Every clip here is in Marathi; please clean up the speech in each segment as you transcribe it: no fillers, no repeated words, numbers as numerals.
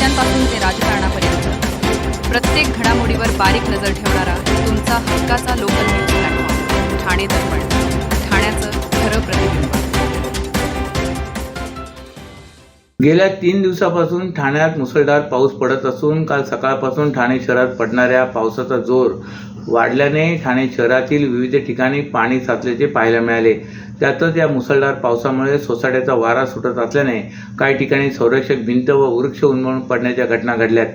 नेत्यांपासून ते राजकारणापर्यंत प्रत्येक घडामोडीवर बारीक नजर ठेवणारा तुमचा हक्काचा लोकल न्यूज प्लॅटफॉर्म ठाणे दर्पण, ठाण्याचं खरं प्रतिबिंब. गेल्या 3 दिवसापासून ठाण्यात मुसळधार पाऊस पडत असून काल सकाळपासून ठाणे शहरात पडणाऱ्या पावसाचा जोर वाढल्याने ठाणे शहरातील विविध ठिकाणी पाणी साचल्याचे पाहायला मिळाले. त्यातच या मुसळधार पावसामुळे सोसाट्याचा वारा सुटत असल्याने काही ठिकाणी संरक्षक भिंत व वृक्ष उन्मळून पडण्याच्या घटना घडल्यात.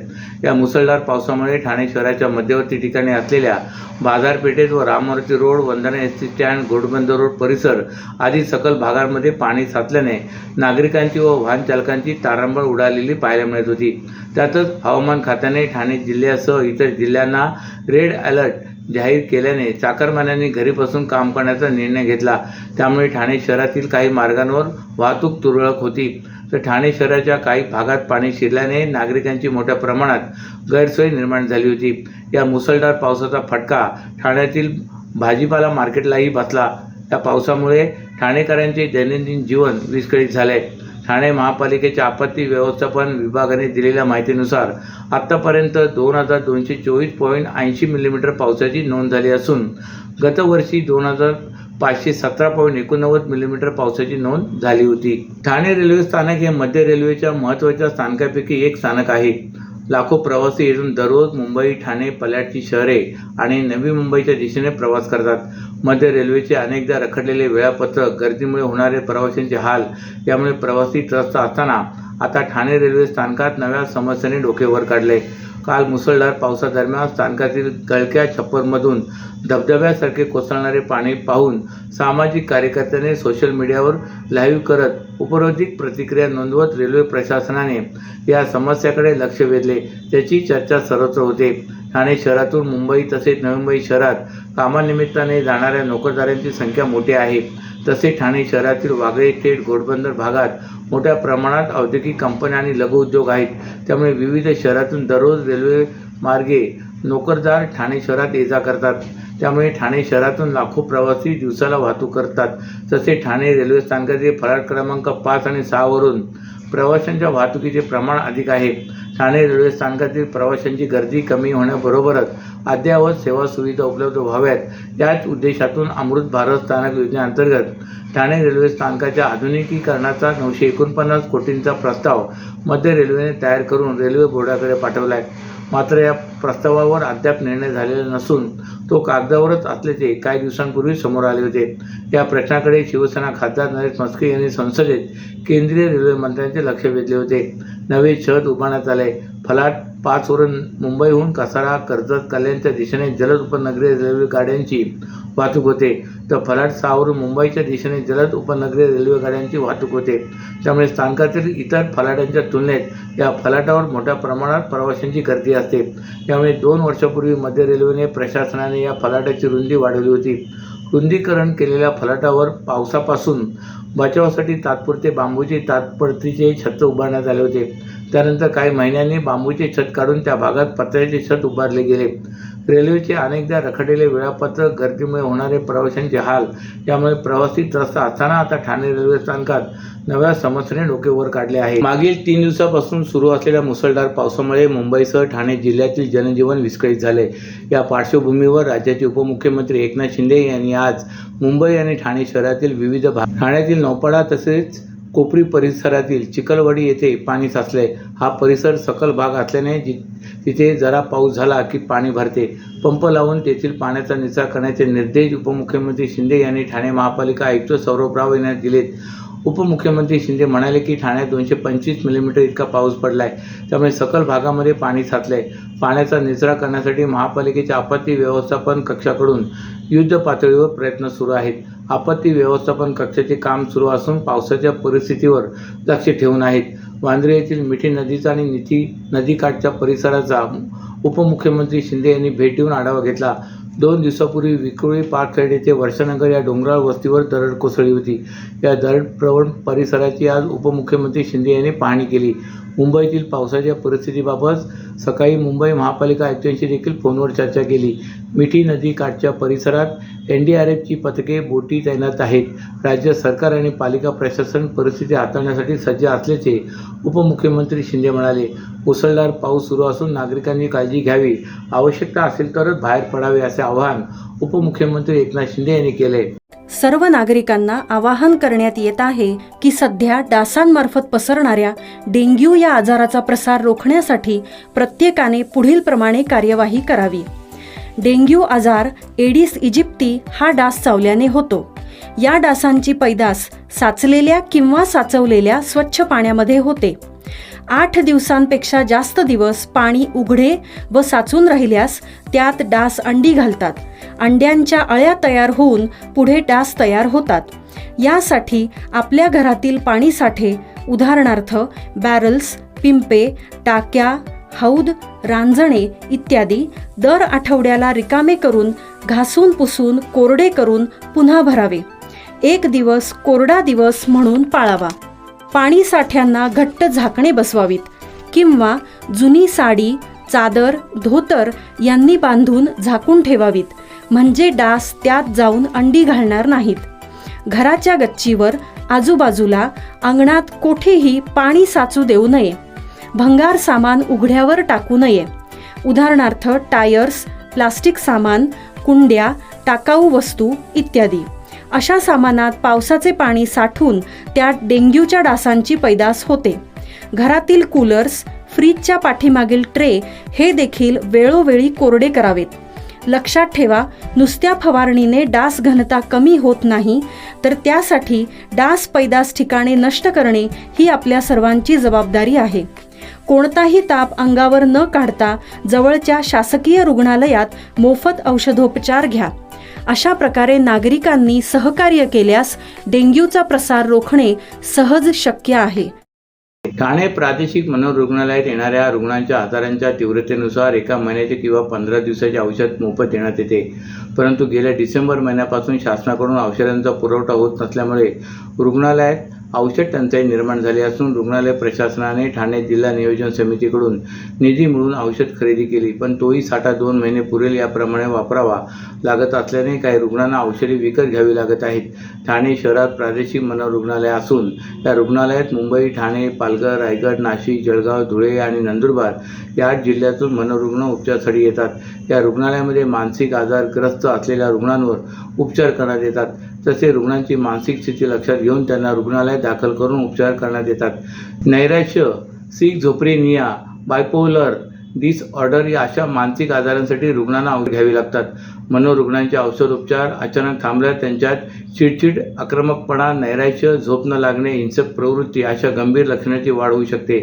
या मुसळधार पावसामुळे ठाणे शहराच्या मध्यवर्ती ठिकाणी असलेल्या बाजारपेठेत व राममूर्ती रोड, वंदना एसटी स्टँड, घोडबंदर रोड परिसर आदी सखल भागांमध्ये पाणी साचल्याने नागरिकांची व वाहन चालकांची तारांबळ उडालेली पाहायला मिळत होती. त्यातच हवामान खात्याने ठाणे जिल्ह्यासह इतर जिल्ह्यांना रेड अलर्ट जाहीर केल्याने चाकरमान्यांनी घरी बसून काम करण्याचा निर्णय घेतला. त्यामुळे ठाणे शहरातील काही मार्गांवर वाहतूक तुरळक होती. तर ठाणे शहराच्या काही भागात पाणी शिरल्याने नागरिकांची मोठ्या प्रमाणात गैरसोय निर्माण झाली होती. या मुसळधार पावसाचा फटका ठाण्यातील भाजीपाला मार्केटलाही बसला. या पावसामुळे ठाणेकरांचे दैनंदिन जीवन विस्कळीत झाले. ठाणे महापालिकेच्या आपत्ती व्यवस्थापन विभागाने दिलेल्या माहितीनुसार आत्तापर्यंत 2224.80 मिलीमीटर पावसाची नोंद झाली असून गतवर्षी 2517.89 मिलीमीटर पावसाची नोंद झाली होती. ठाणे रेल्वे स्थानक हे मध्य रेल्वेच्या महत्त्वाच्या स्थानकापैकी एक स्थानक आहे. लाखो प्रवासी येथून दररोज मुंबई, ठाणे, पल्याडची शहरे आणि नवी मुंबईच्या दिशेने प्रवास करतात. मध्य रेल्वेचे अनेकदा रखडलेले वेळापत्रक, गर्दीमुळे होणारे प्रवाशांचे हाल यामुळे प्रवासी त्रस्त असताना आता ठाणे रेल्वे स्थानकात नव्या समस्येने डोके वर काढले. काल मुसळधार पावसादरम्यान स्थानकातील गळक्या छप्परमधून धबधब्यासारखे कोसळणारे पाणी पाहून सामाजिक कार्यकर्त्यांनी सोशल मीडियावर लाईव्ह करत उपरोधिक प्रतिक्रिया नोंदवत रेल्वे प्रशासनाने या समस्येकडे लक्ष वेधले. त्याची चर्चा सर्वत्र होते. ठाणे शहरातून मुंबई तसेच नवी मुंबई शहरात कामानिमित्ताने जाणाऱ्या नोकरदारांची संख्या मोठी आहे. तसेच ठाणे शहरातील वागळे, थेट, घोडबंदर भागात मोठ्या प्रमाणात औद्योगिक कंपन्या आणि लघु उद्योग आहेत. त्यामुळे विविध शहरातून दररोज रेल्वे मार्गे नोकरदार ठाणे शहरात ये-जा करतात. त्यामुळे ठाणे शहरातून लाखो प्रवासी दिवसाला वाहतूक करतात. तसेच ठाणे रेल्वे स्थानकाचे फलाट क्रमांक 5 आणि 6 वरून प्रवाशांच्या वाहतुकीचे प्रमाण अधिक आहे. ठाणे रेल्वे स्थानकातील प्रवाशांची गर्दी कमी होण्याबरोबरच अद्ययावत सेवा सुविधा उपलब्ध व्हाव्यात याच उद्देशातून अमृत भारत स्थानक योजनेअंतर्गत ठाणे रेल्वे स्थानकाच्या आधुनिकीकरणाचा 949 कोटींचा प्रस्ताव मध्य रेल्वेने तयार करून रेल्वे बोर्डाकडे पाठवला आहे. मात्र या प्रस्तावावर अद्याप निर्णय झालेला नसून तो कागदावरच असल्याचे काही दिवसांपूर्वी समोर आले होते. या प्रश्नाकडे शिवसेना खासदार नरेश म्हस्के यांनी संसदेत केंद्रीय रेल्वे मंत्र्यांचे लक्ष वेधले होते. नवे छत उभारण्यात आले. फलाट 5 वरून मुंबईहून कसारा, कर्जत, कल्याणच्या दिशेने जलद उपनगरीय रेल्वे गाड्यांची वाहतूक होते. तर फलाट 6 वरून मुंबईच्या दिशेने जलद उपनगरीय रेल्वे गाड्यांची वाहतूक होते. त्यामुळे स्थानकातील इतर फलाटांच्या तुलनेत या फलाटावर मोठ्या प्रमाणात प्रवाशांची गर्दी असते. त्यामुळे 2 वर्षापूर्वी मध्य रेल्वेने प्रशासनाने या फलाटाची रुंदी वाढवली होती. रुंदीकरण केलेल्या फलाटावर पावसापासून बचावासाठी तात्पुरते बांबूचे तात्पुरतीचे छत उभारण्यात आले होते. त्यानंतर काही महिन्यांनी बांबूचे छत काढून त्या भागात पत्र्याचे छत उभारले गेले. रेल्वेचे अनेकदा रखडलेले वेळापत्रक, गर्दीमुळे होणारे प्रवाशांचे हाल यामुळे प्रवासी त्रस्त असताना आता ठाणे रेल्वे स्थानकात नव्या समस्येने डोके वर काढले आहे. मागील 3 दिवसापासून सुरू असलेल्या मुसळधार पावसामुळे मुंबईसह ठाणे जिल्ह्यातील जनजीवन विस्कळीत झाले. या पार्श्वभूमीवर राज्याचे उपमुख्यमंत्री एकनाथ शिंदे यांनी आज मुंबई आणि ठाणे शहरातील विविध ठाण्यातील नौपाडा तसेच कोपरी परिसरातील चिखलवाडी येथे पाणी साचले. हा परिसर सखल भाग असल्याने तिथे जरा पाऊस झाला की पाणी भरते. पंप लावून तेथील पाण्याचा निचरा करण्याचे निर्देश उपमुख्यमंत्री शिंदे यांनी ठाणे महापालिका आयुक्त सौरभ राव यांना दिलेत. उपमुख्यमंत्री शिंदे म्हणाले की ठाण्यात 225 मिलीमीटर इतका पाऊस पडला आहे. त्यामुळे सखल भागामध्ये पाणी साचले. पाण्याचा निचरा करण्यासाठी महापालिकेच्या आपत्ती व्यवस्थापन कक्षाकडून युद्ध पातळीवर प्रयत्न सुरू आहेत. आपत्ती व्यवस्थापन कक्षाचे काम सुरू असून पावसाच्या परिस्थितीवर लक्ष ठेवून आहेत. वांद्रे येथील मिठी नदीचा आणि निथी नदीकाठच्या परिसराचा उपमुख्यमंत्री शिंदे यांनी भेट देऊन आढावा घेतला. 2 दिवसापूर्वी विक्रोळी पार्कसाईड येथे वर्षानगर या डोंगराळ वस्तीवर दरड कोसळली होती. या दरड प्रवण परिसराची आज उपमुख्यमंत्री शिंदे यांनी पाहणी केली. मुंबईतील पावसाच्या परिस्थितीबाबत सकाळी मुंबई महापालिका आयुक्तांशी देखील फोनवर चर्चा केली. मिठी नदी काठच्या परिसरात NDRFची पथके, बोटी तैनात आहेत. राज्य सरकार आणि पालिका प्रशासन परिस्थिती हाताळण्यासाठी सज्ज असल्याचे उपमुख्यमंत्री शिंदे म्हणाले. मुसळधार पाऊस सुरू असून नागरिकांनी काळजी घ्यावी, आवश्यकता असेल तरच बाहेर पडावे असे आवाहन उपमुख्यमंत्री एकनाथ शिंदे यांनी केले. सर्व नागरिकांना आवाहन करण्यात येत आहे की सध्या डासांमार्फत पसरणाऱ्या डेंग्यू या आजाराचा प्रसार रोखण्यासाठी प्रत्येकाने पुढील प्रमाणे कार्यवाही करावी. डेंग्यू आजार एडिस इजिप्ती हा डास चावल्याने होतो. या डासांची पैदास साचलेल्या किंवा साचवलेल्या स्वच्छ पाण्यामध्ये होते. 8 दिवसांपेक्षा जास्त दिवस पाणी उघडे व साचून राहिल्यास त्यात डास अंडी घालतात. अंड्यांच्या अळ्या तयार होऊन पुढे डास तयार होतात. यासाठी आपल्या घरातील पाणी साठे, उदाहरणार्थ बॅरल्स, पिंपे, टाक्या, हौद, रांजणे इत्यादी दर आठवड्याला रिकामे करून घासून पुसून कोरडे करून पुन्हा भरावे. 1 दिवस कोरडा दिवस म्हणून पाळावा. पाणी साठ्यांना घट्ट झाकणे बसवावीत किंवा जुनी साडी, चादर, धोतर यांनी बांधून झाकून ठेवावीत, म्हणजे डास त्यात जाऊन अंडी घालणार नाहीत. घराच्या गच्चीवर, आजूबाजूला, अंगणात कोठेही पाणी साचू देऊ नये. भंगार सामान उघड्यावर टाकू नये. उदाहरणार्थ टायर्स, प्लास्टिक सामान, कुंड्या, टाकाऊ वस्तू इत्यादी. अशा सामानात पावसाचे पाणी साठून त्यात डेंग्यूच्या डासांची पैदास होते. घरातील कूलर्स, फ्रीजच्या पाठीमागील ट्रे हे देखील वेळोवेळी कोरडे करावेत. लक्षात ठेवा, नुसत्या फवारणीने डास घनता कमी होत नाही, तर त्यासाठी डास पैदास ठिकाणे नष्ट करणे ही आपल्या सर्वांची जबाबदारी आहे. कोणताही ताप अंगावर न काढता जवळच्या शासकीय रुग्णालयात मोफत औषधोपचार घ्या. अशा प्रकारे नागरिकांनी सहकार्य केल्यास डेंग्यूचा प्रसार रोखणे सहज शक्य आहे. ठाणे प्रादेशिक मनोरुग्णालयात येणाऱ्या रुग्णांच्या आजारांच्या तीव्रतेनुसार एका महिन्याचे किंवा 15 दिवसाचे औषध मोफत देण्यात येते. परंतु गेल्या डिसेंबर महिन्यापासून शासनाकडून औषधांचा पुरवठा होत नसल्यामुळे रुग्णालयात औषध टंचाई निर्माण झाली असून रुग्णालय प्रशासनाने ठाणे जिल्हा नियोजन समितीकडून निधी मिळून औषध खरेदी केली, पण तोही साठा 2 महिने पुरेल याप्रमाणे वापरावा लागत असल्याने काही रुग्णांना औषधे विकत घ्यावी लागत आहेत. ठाणे शहरात प्रादेशिक मनोरुग्णालय असून या रुग्णालयात मुंबई, ठाणे, पालघर, रायगड, नाशिक, जळगाव, धुळे आणि नंदुरबार या जिल्ह्यातून मनोरुग्ण उपचारासाठी येतात. या रुग्णालयामध्ये मानसिक आजारग्रस्त असलेल्या रुग्णांवर उपचार करण्यात येतात. तसे रुग्णांची मानसिक स्थिती लक्षात घेऊन त्यांना रुग्णालयात दाखल करून उपचार करण्यात येतात. नैराश्य, स्किझोफ्रेनिया, बायपोलर डिसऑर्डर या अशा मानसिक आजारांसाठी रुग्णांना औषध घ्यावी लागतात. मनोरुग्णांचे औषधोपचार अचानक थांबल्यास त्यांच्यात चिडचिड, आक्रमकपणा, नैराश्य, झोप न लागणे, हिंसक प्रवृत्ती अशा गंभीर लक्षणांची वाढ होऊ शकते.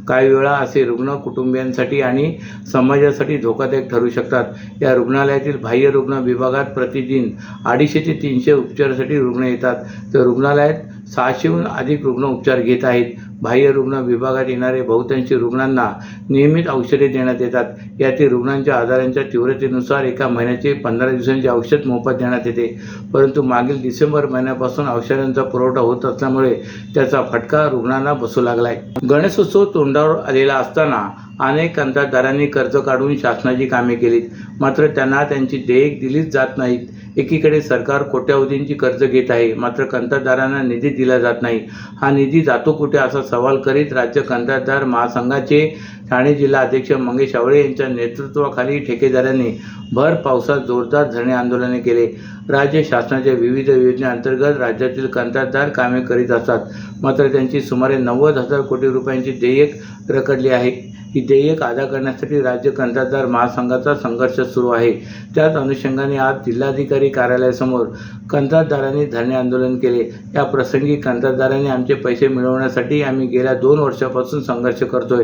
काही वेळा असे रुग्ण कुटुंबियांसाठी आणि समाजासाठी धोकादायक ठरू शकतात. या रुग्णालयातील बाह्य रुग्ण विभागात प्रतिदिन 250 ते 300 उपचारासाठी रुग्ण येतात, तर रुग्णालयात 600हून अधिक रुग्ण उपचार घेत आहेत. बाह्य रुग्ण विभागात येणारे बहुतांशी रुग्णांना नियमित औषधे देण्यात येतात. यातील रुग्णांच्या आजारांच्या तीव्रतेनुसार एका महिन्याचे 15 दिवसांचे औषध मोफत देण्यात येते. परंतु मागील डिसेंबर महिन्यापासून औषधांचा पुरवठा होत असल्यामुळे त्याचा फटका रुग्णांना बसू लागलाय. गणेशोत्सव तोंडावर आलेला असताना अनेक कंत्राटदारांनी कर्ज काढून शासनाची कामे केलीत, मात्र त्यांना त्यांची देयक दिलीच जात नाहीत. एकीकडे सरकार कोट्यावधींची कर्ज घेत आहे, मात्र कंत्राटदारांना निधी दिला जात नाही. हा निधी जातो कुठे असा सवाल करीत राज्य कंत्राटदार महासंघाचे ठाणे जिल्हा अध्यक्ष मंगेश आवळे यांच्या नेतृत्वाखाली ठेकेदारांनी भर पावसात जोरदार धरणे आंदोलने केले. राज्य शासनाच्या विविध योजनेअंतर्गत राज्यातील कंत्राटदार कामे करीत असतात, मात्र त्यांची सुमारे 90,000 कोटी रुपयांची देयक रखडली आहे. ही देयक अदा करण्यासाठी राज्य कंत्राटदार महासंघाचा संघर्ष सुरू आहे. त्याच अनुषंगाने आज जिल्हाधिकारी कार्यालयासमोर कंत्राटदारांनी धरणे आंदोलन केले. या प्रसंगी कंत्राटदारांनी आमचे पैसे मिळवण्यासाठी आम्ही गेल्या 2 वर्षापासून संघर्ष करतोय,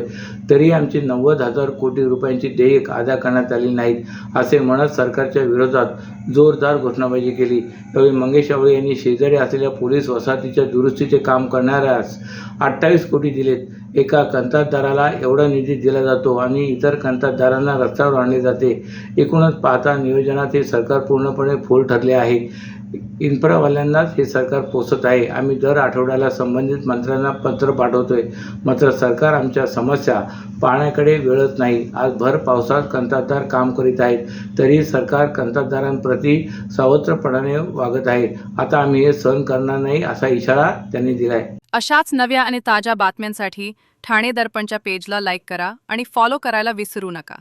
तरी आमची 90,000 कोटी रुपयांची देयक अदा करण्यात आली नाहीत असे म्हणत सरकारच्या विरोधात जोरदार घोषणाबाजी केली. यावेळी मंगेश आवळे यांनी शेजारी असलेल्या पोलीस वसाहतीच्या दुरुस्तीचे काम करणाऱ्यास 28 कोटी दिलेत. एका कंत्राटदाराला एवढा निधी दिला जातो आणि इतर कंत्राटदारांना रस्त्यावर आणले जाते. एकूणच पाहता नियोजनात हे सरकार पूर्णपणे फोल ठरले आहे. इन्फ्रावाल्यांनाच हे सरकार पोचत आहे. आम्ही दर आठवड्याला संबंधित मंत्र्यांना पत्र पाठवतोय, मात्र सरकार आमच्या समस्या पाहण्याकडे वेळच नाही. आज भर पावसात कंत्राटदार काम करीत आहेत, तरी सरकार कंत्राटदारांप्रती सावत्रपणाने वागत आहे. आता आम्ही हे सहन करणार नाही असा इशारा त्यांनी दिलाय. अशाच नव्या आणि ताज्या बातम्यांसाठी ठाणे दर्पणच्या पेजला लाईक करा आणि फॉलो करायला विसरू नका.